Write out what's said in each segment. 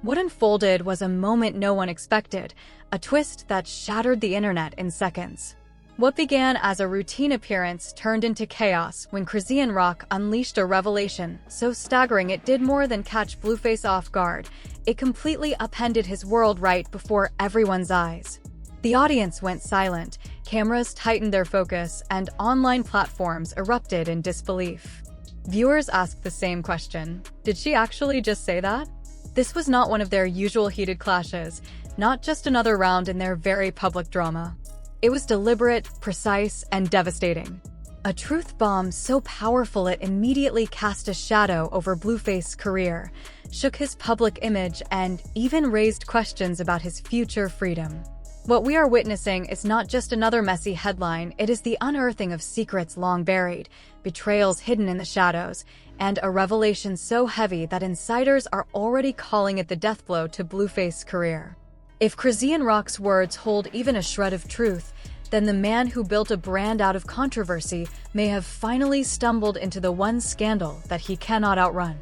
What unfolded was a moment no one expected, a twist that shattered the internet in seconds. What began as a routine appearance turned into chaos when Chrisean Rock unleashed a revelation so staggering it did more than catch Blueface off guard. It completely upended his world right before everyone's eyes. The audience went silent, cameras tightened their focus, and online platforms erupted in disbelief. Viewers asked the same question: did she actually just say that? This was not one of their usual heated clashes, not just another round in their very public drama. It was deliberate, precise, and devastating. A truth bomb so powerful it immediately cast a shadow over Blueface's career, shook his public image, and even raised questions about his future freedom. What we are witnessing is not just another messy headline, it is the unearthing of secrets long buried, betrayals hidden in the shadows, and a revelation so heavy that insiders are already calling it the death blow to Blueface's career. If Chrisean Rock's words hold even a shred of truth, then the man who built a brand out of controversy may have finally stumbled into the one scandal that he cannot outrun.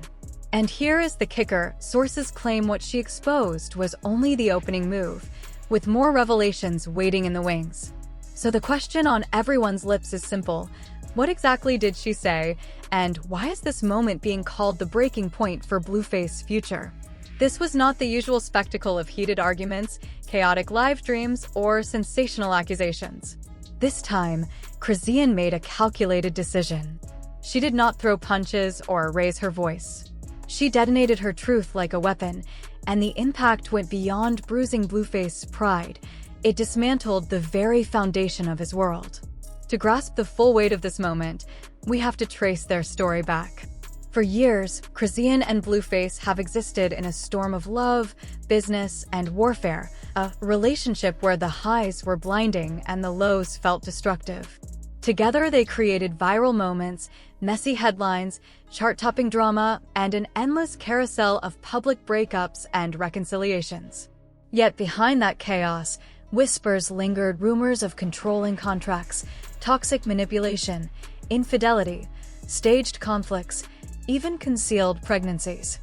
And here is the kicker: sources claim what she exposed was only the opening move, with more revelations waiting in the wings. So the question on everyone's lips is simple: what exactly did she say, and why is this moment being called the breaking point for Blueface's future? This was not the usual spectacle of heated arguments, chaotic live streams, or sensational accusations. This time, Chrisean made a calculated decision. She did not throw punches or raise her voice. She detonated her truth like a weapon, and the impact went beyond bruising Blueface's pride. It dismantled the very foundation of his world. To grasp the full weight of this moment, we have to trace their story back. For years, Chrisean and Blueface have existed in a storm of love, business, and warfare, a relationship where the highs were blinding and the lows felt destructive. Together, they created viral moments, messy headlines, chart-topping drama, and an endless carousel of public breakups and reconciliations. Yet behind that chaos, whispers lingered: rumors of controlling contracts, toxic manipulation, infidelity, staged conflicts, even concealed pregnancies.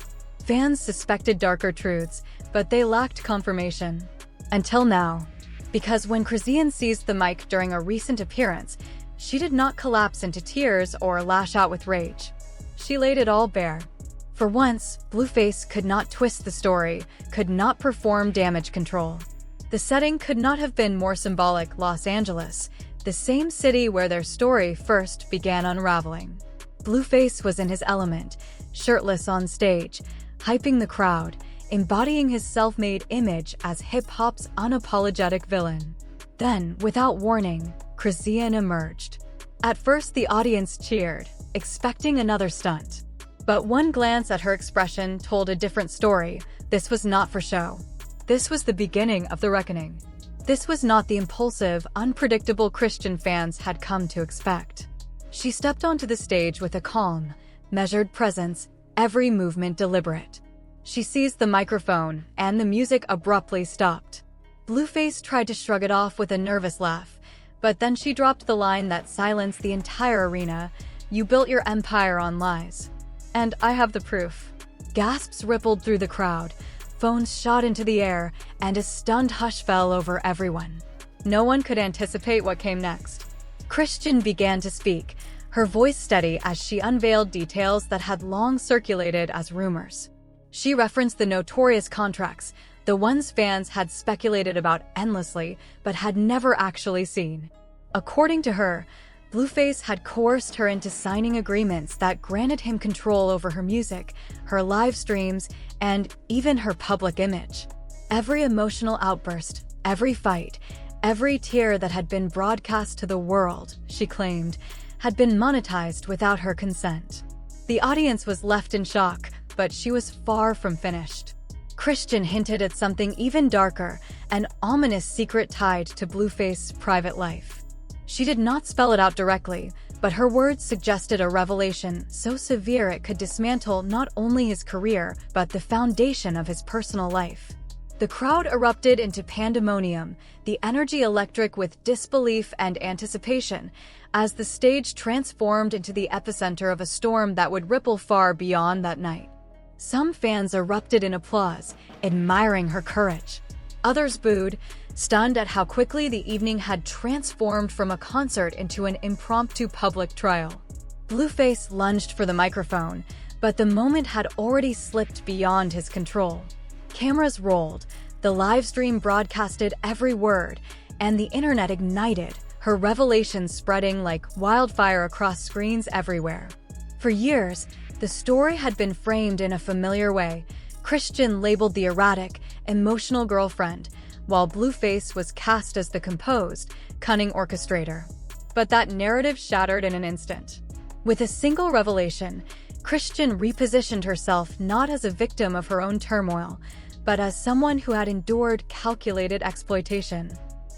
Fans suspected darker truths, but they lacked confirmation. Until now. Because when Chrisean seized the mic during a recent appearance, she did not collapse into tears or lash out with rage. She laid it all bare. For once, Blueface could not twist the story, could not perform damage control. The setting could not have been more symbolic: Los Angeles, the same city where their story first began unraveling. Blueface was in his element, shirtless on stage, hyping the crowd, embodying his self-made image as hip-hop's unapologetic villain. Then, without warning, Chrisean emerged. At first, the audience cheered, expecting another stunt. But one glance at her expression told a different story. This was not for show. This was the beginning of the reckoning. This was not the impulsive, unpredictable Christian fans had come to expect. She stepped onto the stage with a calm, measured presence, every movement deliberate. She seized the microphone, and the music abruptly stopped. Blueface tried to shrug it off with a nervous laugh, but then she dropped the line that silenced the entire arena: "You built your empire on lies. And I have the proof." Gasps rippled through the crowd, phones shot into the air, and a stunned hush fell over everyone. No one could anticipate what came next. Chrisean began to speak, her voice steady as she unveiled details that had long circulated as rumors. She referenced the notorious contracts, the ones fans had speculated about endlessly but had never actually seen. According to her, Blueface had coerced her into signing agreements that granted him control over her music, her live streams, and even her public image. Every emotional outburst, every fight, every tear that had been broadcast to the world, she claimed, had been monetized without her consent. The audience was left in shock, but she was far from finished. Chrisean hinted at something even darker, an ominous secret tied to Blueface's private life. She did not spell it out directly, but her words suggested a revelation so severe it could dismantle not only his career, but the foundation of his personal life. The crowd erupted into pandemonium, the energy electric with disbelief and anticipation, as the stage transformed into the epicenter of a storm that would ripple far beyond that night. Some fans erupted in applause, admiring her courage. Others booed, stunned at how quickly the evening had transformed from a concert into an impromptu public trial. Blueface lunged for the microphone, but the moment had already slipped beyond his control. Cameras rolled, the live stream broadcasted every word, and the internet ignited, her revelations spreading like wildfire across screens everywhere. For years, the story had been framed in a familiar way. Chrisean labeled the erratic, emotional girlfriend, while Blueface was cast as the composed, cunning orchestrator. But that narrative shattered in an instant. With a single revelation, Chrisean repositioned herself not as a victim of her own turmoil, but as someone who had endured calculated exploitation.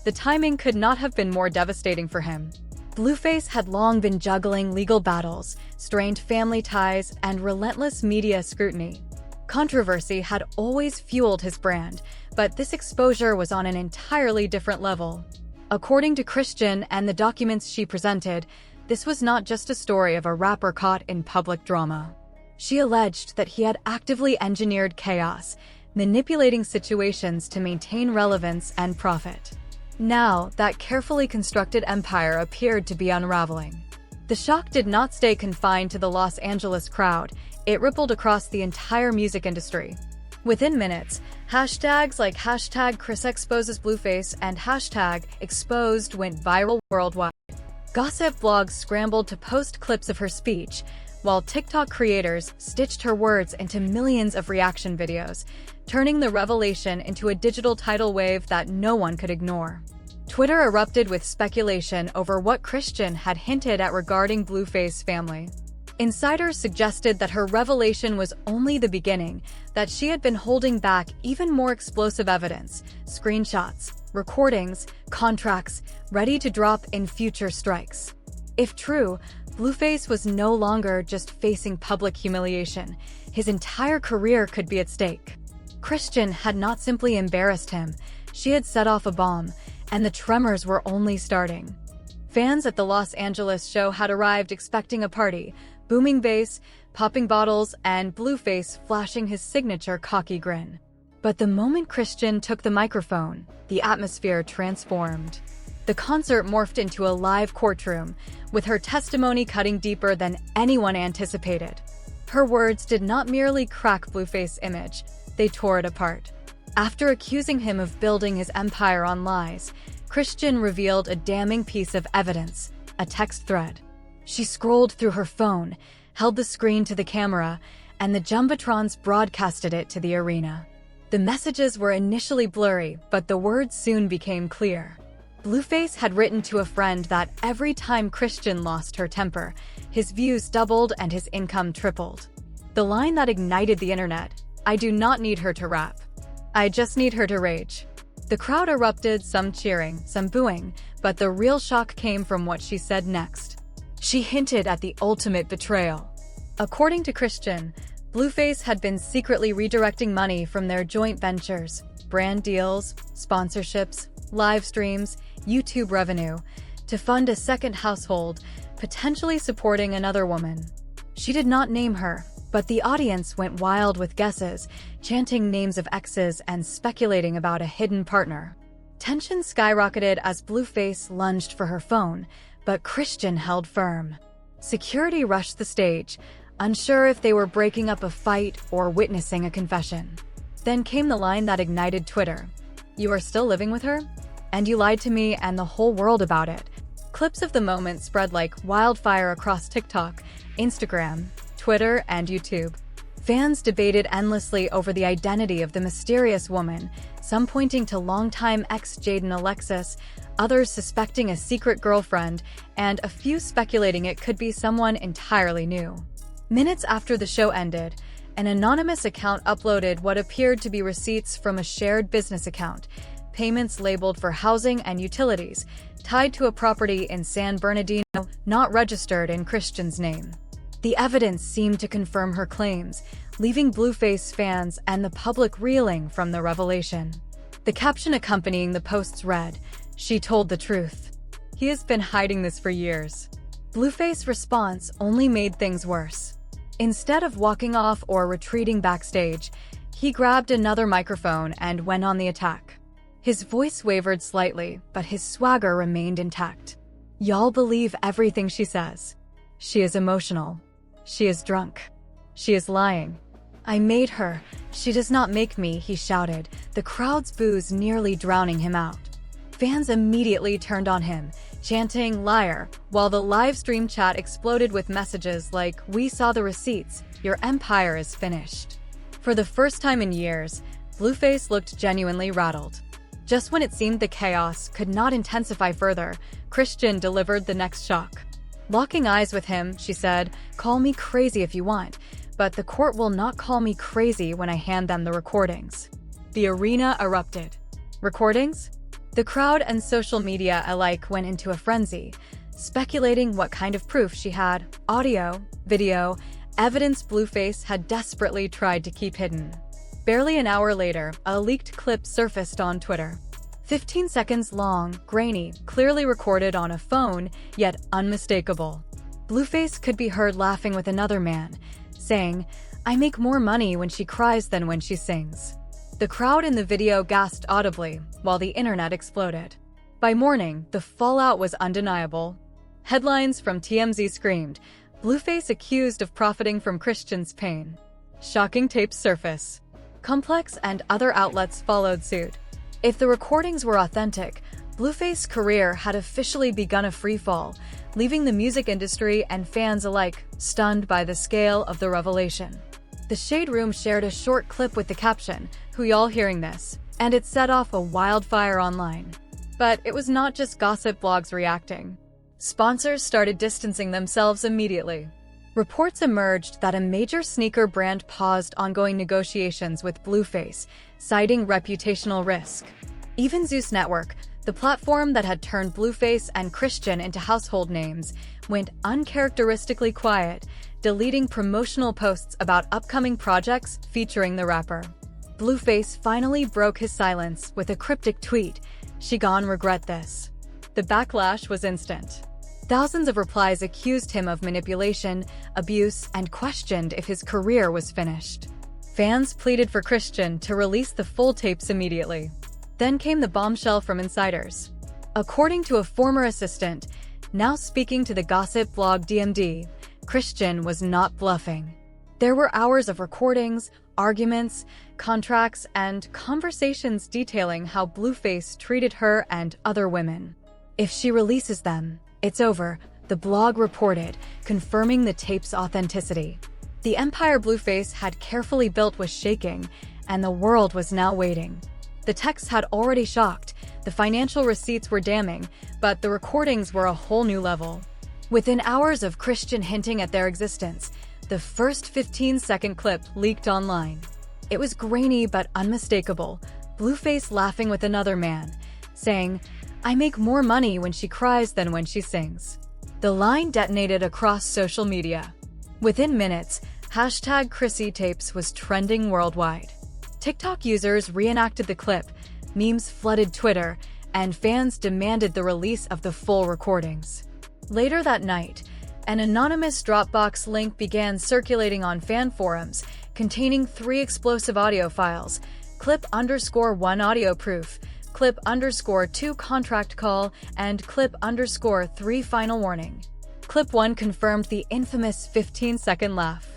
The timing could not have been more devastating for him. Blueface had long been juggling legal battles, strained family ties, and relentless media scrutiny. Controversy had always fueled his brand, but this exposure was on an entirely different level. According to Chrisean and the documents she presented, this was not just a story of a rapper caught in public drama. She alleged that he had actively engineered chaos, manipulating situations to maintain relevance and profit. Now, that carefully constructed empire appeared to be unraveling. The shock did not stay confined to the Los Angeles crowd, it rippled across the entire music industry. Within minutes, hashtags like #ChrisExposesBlueface and #Exposed went viral worldwide. Gossip blogs scrambled to post clips of her speech, while TikTok creators stitched her words into millions of reaction videos, turning the revelation into a digital tidal wave that no one could ignore. Twitter erupted with speculation over what Chrisean had hinted at regarding Blueface's family. Insiders suggested that her revelation was only the beginning, that she had been holding back even more explosive evidence, screenshots, recordings, contracts, ready to drop in future strikes. If true, Blueface was no longer just facing public humiliation. His entire career could be at stake. Chrisean had not simply embarrassed him, she had set off a bomb, and the tremors were only starting. Fans at the Los Angeles show had arrived expecting a party, booming bass, popping bottles, and Blueface flashing his signature cocky grin. But the moment Chrisean took the microphone, the atmosphere transformed. The concert morphed into a live courtroom, with her testimony cutting deeper than anyone anticipated. Her words did not merely crack Blueface's image, they tore it apart. After accusing him of building his empire on lies, Chrisean revealed a damning piece of evidence, a text thread. She scrolled through her phone, held the screen to the camera, and the jumbotrons broadcasted it to the arena. The messages were initially blurry, but the words soon became clear. Blueface had written to a friend that every time Chrisean lost her temper, his views doubled and his income tripled. The line that ignited the internet, "I do not need her to rap. I just need her to rage." The crowd erupted, some cheering, some booing, but the real shock came from what she said next. She hinted at the ultimate betrayal. According to Chrisean, Blueface had been secretly redirecting money from their joint ventures, brand deals, sponsorships, live streams, YouTube revenue, to fund a second household, potentially supporting another woman. She did not name her, but the audience went wild with guesses, chanting names of exes and speculating about a hidden partner. Tension skyrocketed as Blueface lunged for her phone, but Chrisean held firm. Security rushed the stage, unsure if they were breaking up a fight or witnessing a confession. Then came the line that ignited Twitter. "You are still living with her? And you lied to me and the whole world about it." Clips of the moment spread like wildfire across TikTok, Instagram, Twitter, and YouTube. Fans debated endlessly over the identity of the mysterious woman, some pointing to longtime ex Jaden Alexis, others suspecting a secret girlfriend, and a few speculating it could be someone entirely new. Minutes after the show ended, an anonymous account uploaded what appeared to be receipts from a shared business account, payments labeled for housing and utilities, tied to a property in San Bernardino, not registered in Chrisean's name. The evidence seemed to confirm her claims, leaving Blueface fans and the public reeling from the revelation. The caption accompanying the posts read, "She told the truth. He has been hiding this for years." Blueface's response only made things worse. Instead of walking off or retreating backstage, he grabbed another microphone and went on the attack. His voice wavered slightly, but his swagger remained intact. "Y'all believe everything she says. She is emotional. She is drunk. She is lying. I made her. She does not make me," he shouted, the crowd's boos nearly drowning him out. Fans immediately turned on him, chanting "liar," while the live stream chat exploded with messages like, "We saw the receipts. Your empire is finished." For the first time in years, Blueface looked genuinely rattled. Just when it seemed the chaos could not intensify further, Chrisean delivered the next shock. Locking eyes with him, she said, "Call me crazy if you want, but the court will not call me crazy when I hand them the recordings." The arena erupted. Recordings? The crowd and social media alike went into a frenzy, speculating what kind of proof she had: audio, video, evidence Blueface had desperately tried to keep hidden. Barely an hour later, a leaked clip surfaced on Twitter. 15 seconds long, grainy, clearly recorded on a phone, yet unmistakable. Blueface could be heard laughing with another man, saying, "I make more money when she cries than when she sings." The crowd in the video gasped audibly, while the internet exploded. By morning, the fallout was undeniable. Headlines from TMZ screamed, "Blueface accused of profiting from Chrisean's pain." Shocking tapes surface. Complex and other outlets followed suit. If the recordings were authentic, Blueface's career had officially begun a freefall, leaving the music industry and fans alike stunned by the scale of the revelation. The Shade Room shared a short clip with the caption, "Who y'all hearing this?" and it set off a wildfire online. But it was not just gossip blogs reacting. Sponsors started distancing themselves immediately. Reports emerged that a major sneaker brand paused ongoing negotiations with Blueface, citing reputational risk. Even Zeus Network, the platform that had turned Blueface and Chrisean into household names, went uncharacteristically quiet, deleting promotional posts about upcoming projects featuring the rapper. Blueface finally broke his silence with a cryptic tweet, "She gon' regret this." The backlash was instant. Thousands of replies accused him of manipulation, abuse, and questioned if his career was finished. Fans pleaded for Chrisean to release the full tapes immediately. Then came the bombshell from insiders. According to a former assistant, now speaking to the gossip blog DMD, Chrisean was not bluffing. There were hours of recordings, arguments, contracts, and conversations detailing how Blueface treated her and other women. "If she releases them, it's over," the blog reported, confirming the tape's authenticity. The empire Blueface had carefully built was shaking, and the world was now waiting. The texts had already shocked, the financial receipts were damning, but the recordings were a whole new level. Within hours of Chrisean hinting at their existence, the first 15-second clip leaked online. It was grainy but unmistakable, Blueface laughing with another man, saying, "I make more money when she cries than when she sings." The line detonated across social media. Within minutes, #ChrisieTapes was trending worldwide. TikTok users reenacted the clip, memes flooded Twitter, and fans demanded the release of the full recordings. Later that night, an anonymous Dropbox link began circulating on fan forums, containing 3 explosive audio files: clip_1 audio proof, clip_2 contract call, and clip_3 final warning. Clip 1 confirmed the infamous 15-second laugh.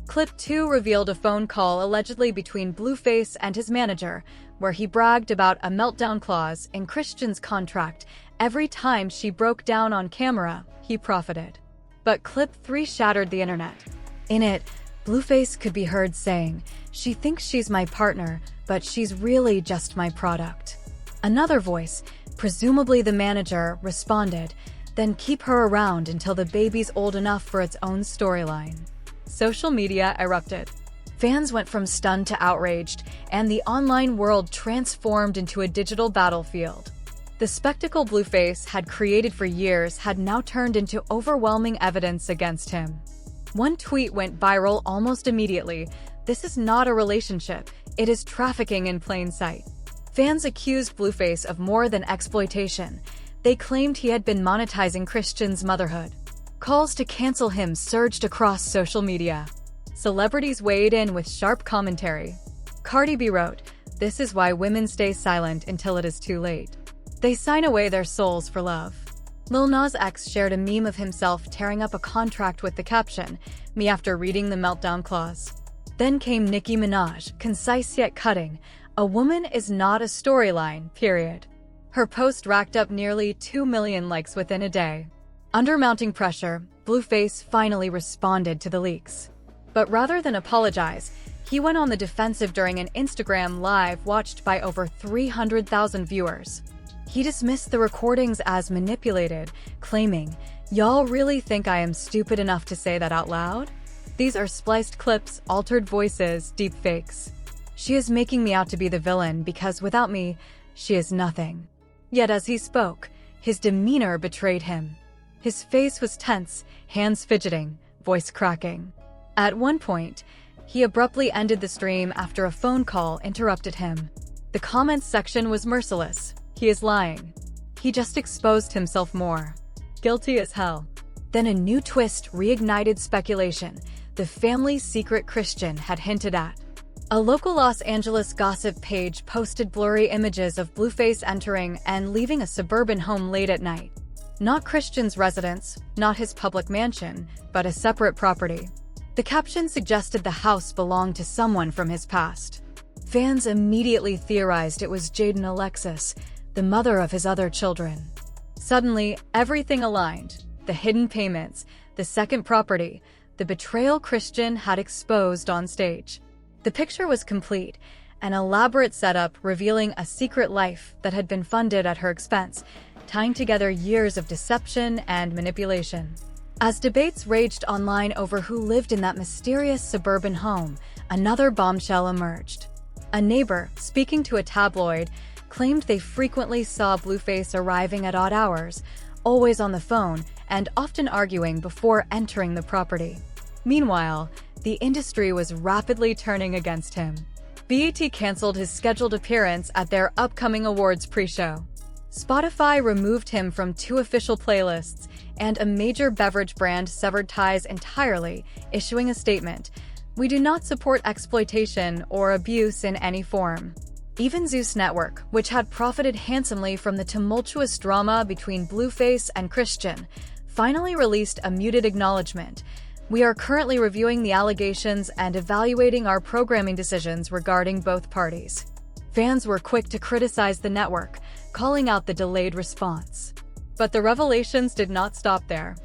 Clip 2 revealed a phone call allegedly between Blueface and his manager, where he bragged about a meltdown clause in Chrisean's contract. Every time she broke down on camera, he profited. But Clip 3 shattered the internet. In it, Blueface could be heard saying, "She thinks she's my partner, but she's really just my product." Another voice, presumably the manager, responded, "Then keep her around until the baby's old enough for its own storyline." Social media erupted. Fans went from stunned to outraged, and the online world transformed into a digital battlefield. The spectacle Blueface had created for years had now turned into overwhelming evidence against him. One tweet went viral almost immediately. "This is not a relationship, it is trafficking in plain sight." Fans accused Blueface of more than exploitation. They claimed he had been monetizing Chrisean's motherhood. Calls to cancel him surged across social media. Celebrities weighed in with sharp commentary. Cardi B wrote, "This is why women stay silent until it is too late. They sign away their souls for love." Lil Nas X shared a meme of himself tearing up a contract with the caption, "Me after reading the meltdown clause." Then came Nicki Minaj, concise yet cutting, "A woman is not a storyline, period." Her post racked up nearly 2 million likes within a day. Under mounting pressure, Blueface finally responded to the leaks. But rather than apologize, he went on the defensive during an Instagram live watched by over 300,000 viewers. He dismissed the recordings as manipulated, claiming, "Y'all really think I am stupid enough to say that out loud? These are spliced clips, altered voices, deepfakes. She is making me out to be the villain because without me, she is nothing." Yet as he spoke, his demeanor betrayed him. His face was tense, hands fidgeting, voice cracking. At one point, he abruptly ended the stream after a phone call interrupted him. The comments section was merciless. "He is lying. He just exposed himself more. Guilty as hell." Then a new twist reignited speculation. The family's secret Christian had hinted at. A local Los Angeles gossip page posted blurry images of Blueface entering and leaving a suburban home late at night. Not Christian's residence, not his public mansion, but a separate property. The caption suggested the house belonged to someone from his past. Fans immediately theorized it was Jaden Alexis, the mother of his other children. Suddenly, everything aligned. The hidden payments, the second property, the betrayal Christian had exposed on stage. The picture was complete, an elaborate setup revealing a secret life that had been funded at her expense, tying together years of deception and manipulation. As debates raged online over who lived in that mysterious suburban home, another bombshell emerged. A neighbor, speaking to a tabloid, claimed they frequently saw Blueface arriving at odd hours, always on the phone, and often arguing before entering the property. Meanwhile, the industry was rapidly turning against him. BET canceled his scheduled appearance at their upcoming awards pre-show. Spotify removed him from 2 official playlists, and a major beverage brand severed ties entirely, issuing a statement, "We do not support exploitation or abuse in any form." Even Zeus Network, which had profited handsomely from the tumultuous drama between Blueface and Christian, finally released a muted acknowledgement. "We are currently reviewing the allegations and evaluating our programming decisions regarding both parties." Fans were quick to criticize the network, calling out the delayed response. But the revelations did not stop there.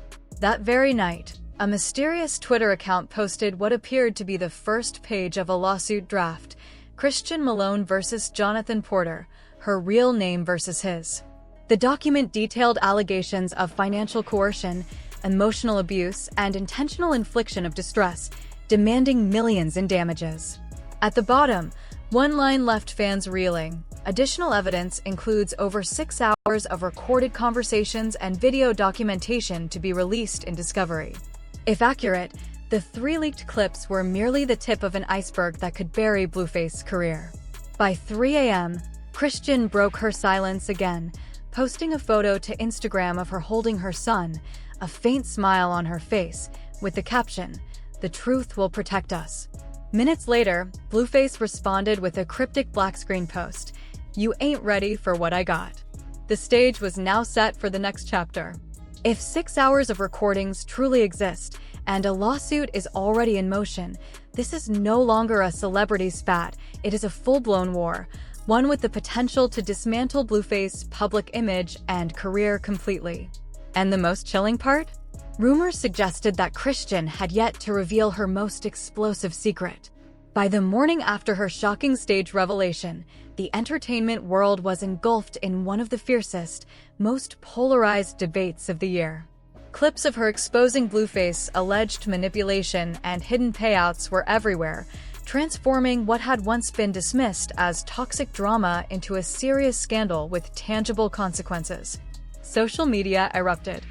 That very night, a mysterious Twitter account posted what appeared to be the first page of a lawsuit draft: Christian Malone versus Jonathin Porter, her real name versus his. The document detailed allegations of financial coercion, emotional abuse, and intentional infliction of distress, demanding millions in damages. At the bottom, one line left fans reeling. Additional evidence includes over 6 hours of recorded conversations and video documentation to be released in discovery. If accurate, the 3 leaked clips were merely the tip of an iceberg that could bury Blueface's career. By 3 a.m., Christian broke her silence again, posting a photo to Instagram of her holding her son, a faint smile on her face, with the caption, "The truth will protect us." Minutes later, Blueface responded with a cryptic black screen post, "You ain't ready for what I got." The stage was now set for the next chapter. If 6 hours of recordings truly exist, and a lawsuit is already in motion, this is no longer a celebrity spat, it is a full-blown war, one with the potential to dismantle Blueface's public image and career completely. And the most chilling part? Rumors suggested that Christian had yet to reveal her most explosive secret. By the morning after her shocking stage revelation, the entertainment world was engulfed in one of the fiercest, most polarized debates of the year. Clips of her exposing Blueface's alleged manipulation and hidden payouts were everywhere, transforming what had once been dismissed as toxic drama into a serious scandal with tangible consequences. Social media erupted.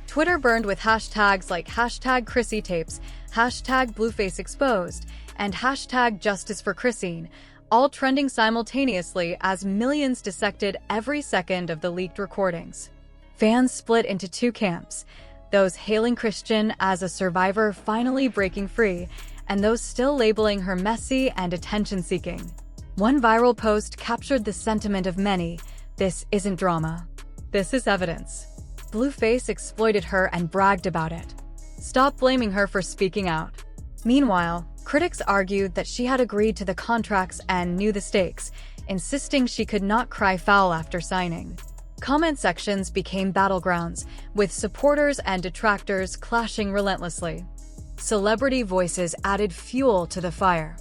Twitter burned with hashtags like #ChrissyTapes, #BluefaceExposed, and #JusticeForChrisene, all trending simultaneously as millions dissected every second of the leaked recordings. Fans split into 2 camps, those hailing Christian as a survivor finally breaking free, and those still labeling her messy and attention-seeking. One viral post captured the sentiment of many: "This isn't drama. This is evidence." Blueface exploited her and bragged about it. Stop blaming her for speaking out. Meanwhile, critics argued that she had agreed to the contracts and knew the stakes, insisting she could not cry foul after signing. Comment sections became battlegrounds, with supporters and detractors clashing relentlessly. Celebrity voices added fuel to the fire.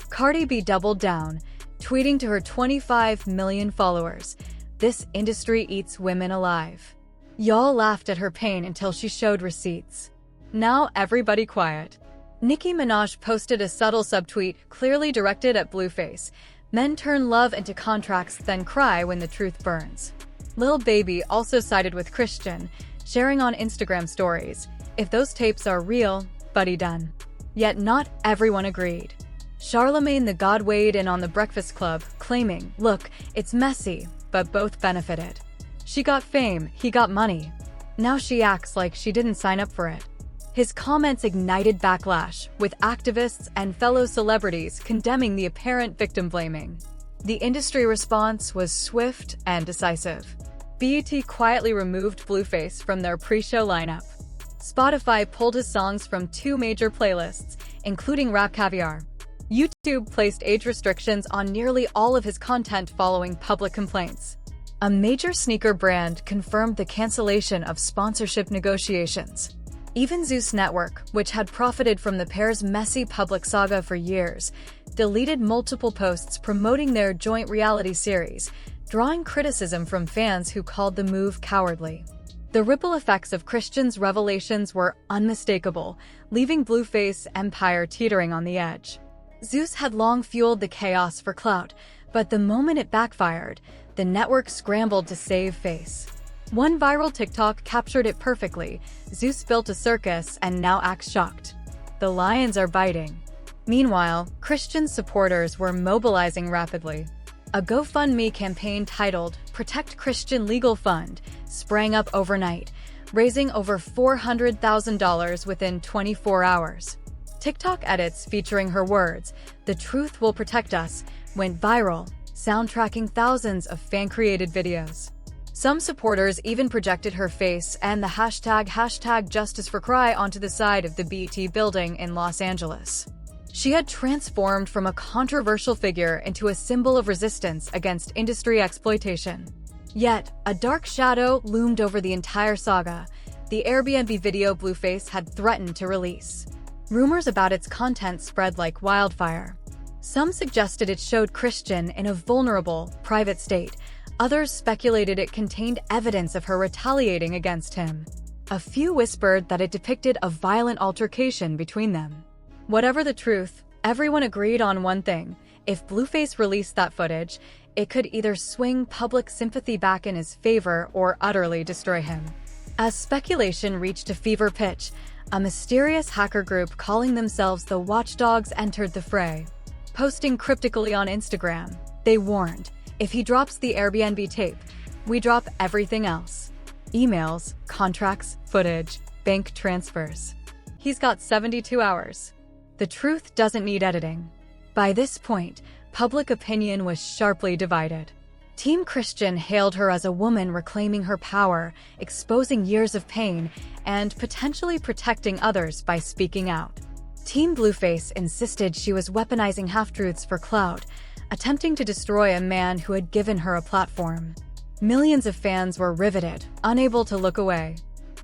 Cardi B doubled down, tweeting to her 25 million followers, "This industry eats women alive." Y'all laughed at her pain until she showed receipts. Now everybody quiet. Nicki Minaj posted a subtle subtweet clearly directed at Blueface: "Men turn love into contracts, then cry when the truth burns." Lil Baby also sided with Chrisean, sharing on Instagram stories, "If those tapes are real, buddy done." Yet not everyone agreed. Charlemagne the God weighed in on The Breakfast Club, claiming, "Look, it's messy, but both benefited. She got fame, he got money. Now she acts like she didn't sign up for it." His comments ignited backlash, with activists and fellow celebrities condemning the apparent victim blaming. The industry response was swift and decisive. BET quietly removed Blueface from their pre-show lineup. Spotify pulled his songs from 2 major playlists, including Rap Caviar. YouTube placed age restrictions on nearly all of his content following public complaints. A major sneaker brand confirmed the cancellation of sponsorship negotiations. Even Zeus Network, which had profited from the pair's messy public saga for years, deleted multiple posts promoting their joint reality series, drawing criticism from fans who called the move cowardly. The ripple effects of Chrisean's revelations were unmistakable, leaving Blueface empire teetering on the edge. Zeus had long fueled the chaos for clout, but the moment it backfired, the network scrambled to save face. One viral TikTok captured it perfectly: "Zeus built a circus and now acts shocked. The lions are biting." Meanwhile, Chrisean's supporters were mobilizing rapidly. A GoFundMe campaign titled "Protect Chrisean Legal Fund" sprang up overnight, raising over $400,000 within 24 hours. TikTok edits featuring her words, "The truth will protect us," went viral, soundtracking thousands of fan-created videos. Some supporters even projected her face and the hashtag Justice for Cry onto the side of the BET building in Los Angeles. She had transformed from a controversial figure into a symbol of resistance against industry exploitation. Yet, a dark shadow loomed over the entire saga: the Airbnb video Blueface had threatened to release. Rumors about its content spread like wildfire. Some suggested it showed Chrisean in a vulnerable, private state. Others speculated it contained evidence of her retaliating against him. A few whispered that it depicted a violent altercation between them. Whatever the truth, everyone agreed on one thing: if Blueface released that footage, it could either swing public sympathy back in his favor or utterly destroy him. As speculation reached a fever pitch, a mysterious hacker group calling themselves the Watchdogs entered the fray. Posting cryptically on Instagram, they warned, "If he drops the Airbnb tape, we drop everything else. Emails, contracts, footage, bank transfers. He's got 72 hours. The truth doesn't need editing." By this point, public opinion was sharply divided. Team Chrisean hailed her as a woman reclaiming her power, exposing years of pain, and potentially protecting others by speaking out. Team Blueface insisted she was weaponizing half-truths for clout, attempting to destroy a man who had given her a platform. Millions of fans were riveted, unable to look away.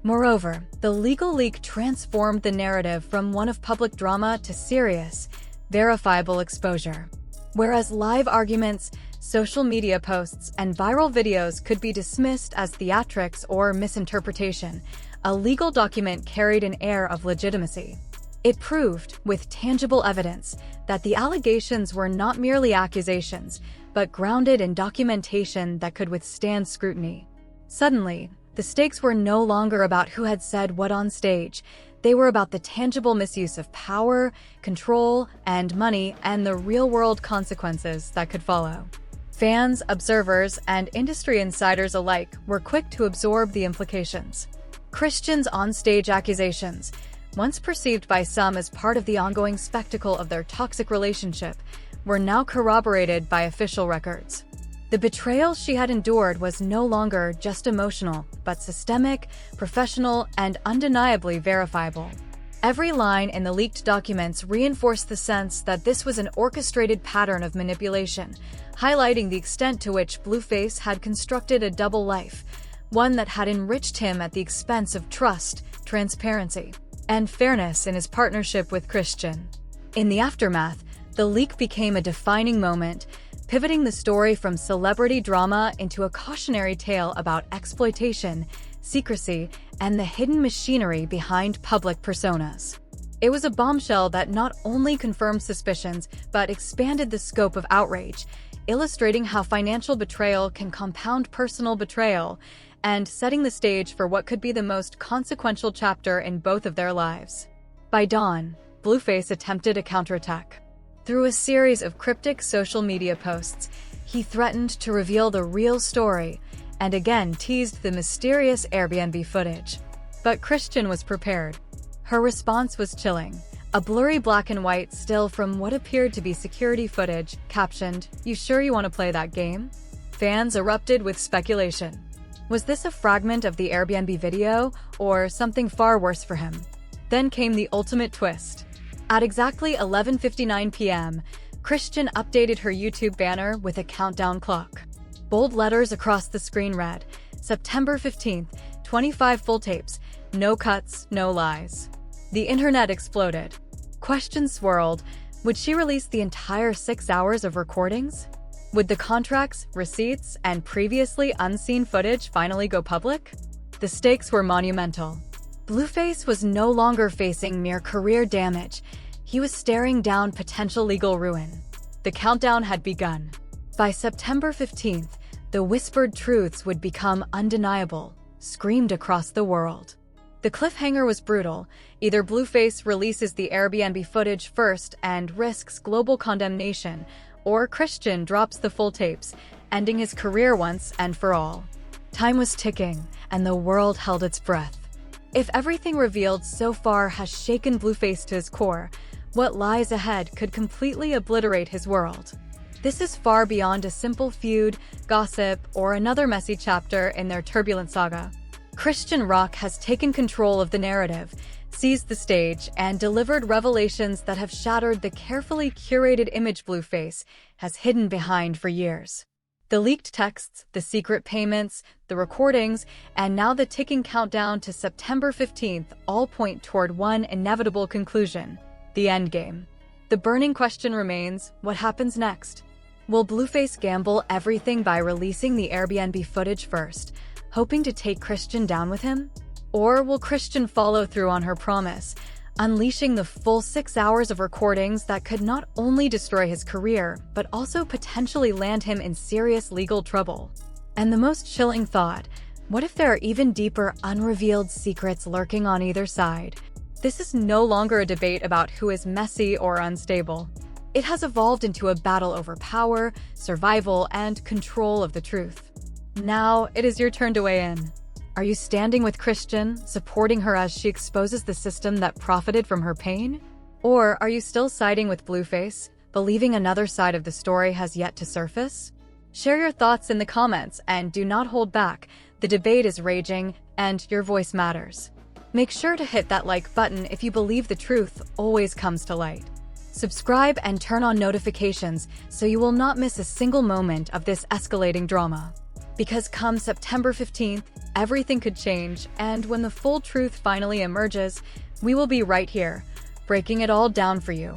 Moreover, the legal leak transformed the narrative from one of public drama to serious, verifiable exposure. Whereas live arguments, social media posts, and viral videos could be dismissed as theatrics or misinterpretation, a legal document carried an air of legitimacy. It proved, with tangible evidence, that the allegations were not merely accusations, but grounded in documentation that could withstand scrutiny. Suddenly, the stakes were no longer about who had said what on stage. They were about the tangible misuse of power, control, and money, and the real-world consequences that could follow. Fans, observers, and industry insiders alike were quick to absorb the implications. Chrisean's on-stage accusations, once perceived by some as part of the ongoing spectacle of their toxic relationship, were now corroborated by official records. The betrayal she had endured was no longer just emotional, but systemic, professional, and undeniably verifiable. Every line in the leaked documents reinforced the sense that this was an orchestrated pattern of manipulation, highlighting the extent to which Blueface had constructed a double life, one that had enriched him at the expense of trust, transparency, and fairness in his partnership with Chrisean. In the aftermath, the leak became a defining moment, pivoting the story from celebrity drama into a cautionary tale about exploitation, secrecy, and the hidden machinery behind public personas. It was a bombshell that not only confirmed suspicions, but expanded the scope of outrage, illustrating how financial betrayal can compound personal betrayal, and setting the stage for what could be the most consequential chapter in both of their lives. By dawn, Blueface attempted a counterattack. Through a series of cryptic social media posts, he threatened to reveal the real story and again teased the mysterious Airbnb footage. But Chrisean was prepared. Her response was chilling. A blurry black and white still from what appeared to be security footage, captioned, "You sure you want to play that game?" Fans erupted with speculation. Was this a fragment of the Airbnb video, or something far worse for him? Then came the ultimate twist. At exactly 11:59 p.m., Chrisean updated her YouTube banner with a countdown clock. Bold letters across the screen read, September 15th, 25 full tapes, no cuts, no lies. The internet exploded. Questions swirled. Would she release the entire 6 hours of recordings? Would the contracts, receipts, and previously unseen footage finally go public? The stakes were monumental. Blueface was no longer facing mere career damage. He was staring down potential legal ruin. The countdown had begun. By September 15th, the whispered truths would become undeniable, screamed across the world. The cliffhanger was brutal. Either Blueface releases the Airbnb footage first and risks global condemnation, or Chrisean drops the full tapes, ending his career once and for all. Time was ticking, and the world held its breath. If everything revealed so far has shaken Blueface to his core, what lies ahead could completely obliterate his world. This is far beyond a simple feud, gossip, or another messy chapter in their turbulent saga. Chrisean Rock has taken control of the narrative, seized the stage, and delivered revelations that have shattered the carefully curated image Blueface has hidden behind for years. The leaked texts, the secret payments, the recordings, and now the ticking countdown to September 15th all point toward one inevitable conclusion: the endgame. The burning question remains, what happens next? Will Blueface gamble everything by releasing the Airbnb footage first, hoping to take Chrisean down with him? Or will Chrisean follow through on her promise, unleashing the full 6 hours of recordings that could not only destroy his career, but also potentially land him in serious legal trouble? And the most chilling thought, what if there are even deeper, unrevealed secrets lurking on either side? This is no longer a debate about who is messy or unstable. It has evolved into a battle over power, survival, and control of the truth. Now, it is your turn to weigh in. Are you standing with Chrisean, supporting her as she exposes the system that profited from her pain? Or are you still siding with Blueface, believing another side of the story has yet to surface? Share your thoughts in the comments and do not hold back. The debate is raging and your voice matters. Make sure to hit that like button if you believe the truth always comes to light. Subscribe and turn on notifications so you will not miss a single moment of this escalating drama. Because come September 15th, everything could change, and when the full truth finally emerges, we will be right here, breaking it all down for you.